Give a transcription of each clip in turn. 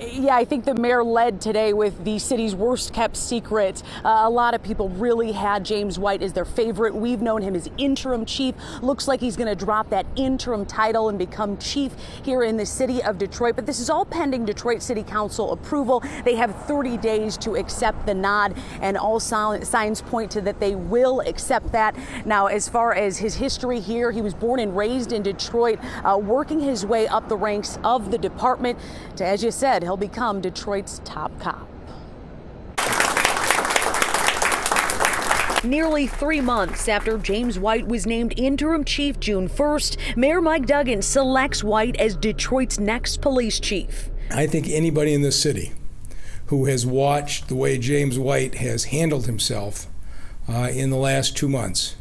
Yeah, I think the mayor led today with the city's worst kept secret. A lot of people really had James White as their favorite. We've known him as interim chief. Looks like he's going to drop that interim title and become chief here in the city of Detroit. But this is all pending Detroit City Council approval. They have 30 days to accept the nod, and all signs point to that they will accept that. Now, as far as his history here, he was born and raised in Detroit, working his way up the ranks of the department to, as you said, he'll become Detroit's top cop. Nearly 3 months after James White was named interim chief June 1st, Mayor Mike Duggan selects White as Detroit's next police chief. I think anybody in this city who has watched the way James White has handled himself in the last 2 months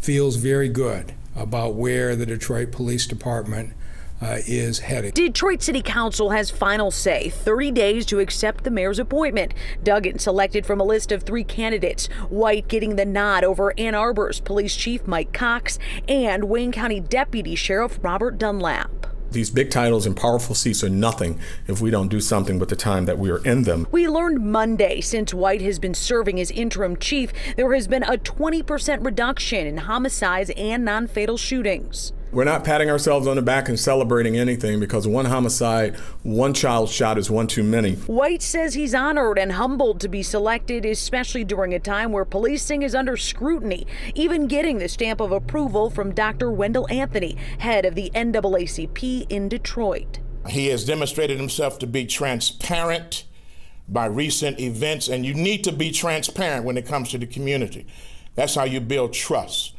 feels very good about where the Detroit Police Department is headed. Detroit City Council has final say, 30 days to accept the mayor's appointment. Duggan selected from a list of 3 candidates, White getting the nod over Ann Arbor's police chief Mike Cox and Wayne County Deputy Sheriff Robert Dunlap. These big titles and powerful seats are nothing if we don't do something with the time that we are in them. We learned Monday, since White has been serving as interim chief, there has been a 20% reduction in homicides and non-fatal shootings. We're not patting ourselves on the back and celebrating anything, because one homicide, one child shot is one too many. White says he's honored and humbled to be selected, especially during a time where policing is under scrutiny, even getting the stamp of approval from Dr. Wendell Anthony, head of the NAACP in Detroit. He has demonstrated himself to be transparent by recent events, and you need to be transparent when it comes to the community. That's how you build trust.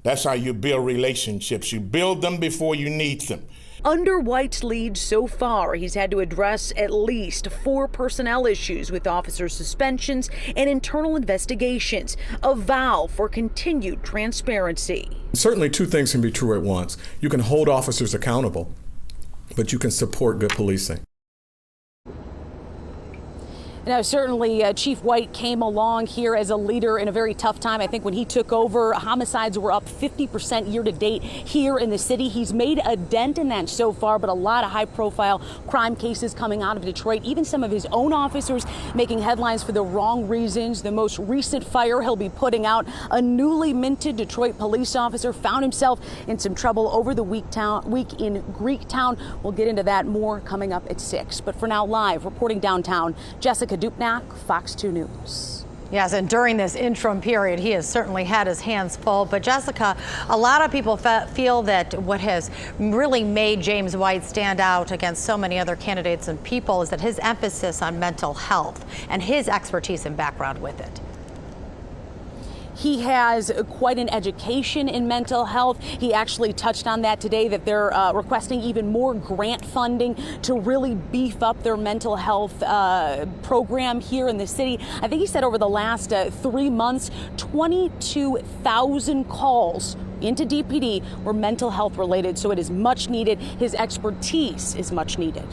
That's how you build relationships. You build them before you need them. Under White's lead so far, he's had to address at least 4 personnel issues with officer suspensions and internal investigations, a vow for continued transparency. Certainly 2 things can be true at once. You can hold officers accountable, but you can support good policing. Now, certainly Chief White came along here as a leader in a very tough time. I think when he took over, homicides were up 50% year to date here in the city. He's made a dent in that so far, but a lot of high profile crime cases coming out of Detroit. Even some of his own officers making headlines for the wrong reasons. The most recent fire he'll be putting out, a newly minted Detroit police officer found himself in some trouble over the week in Greektown. We'll get into that more coming up at 6. But for now, live reporting downtown, Jessica Dupnack, Fox 2 News. Yes, and during this interim period, he has certainly had his hands full. But Jessica, a lot of people feel that what has really made James White stand out against so many other candidates and people is that his emphasis on mental health and his expertise and background with it. He has quite an education in mental health. He actually touched on that today, that they're requesting even more grant funding to really beef up their mental health program here in the city. I think he said over the last 3 months, 22,000 calls into DPD were mental health related, so it is much needed. His expertise is much needed.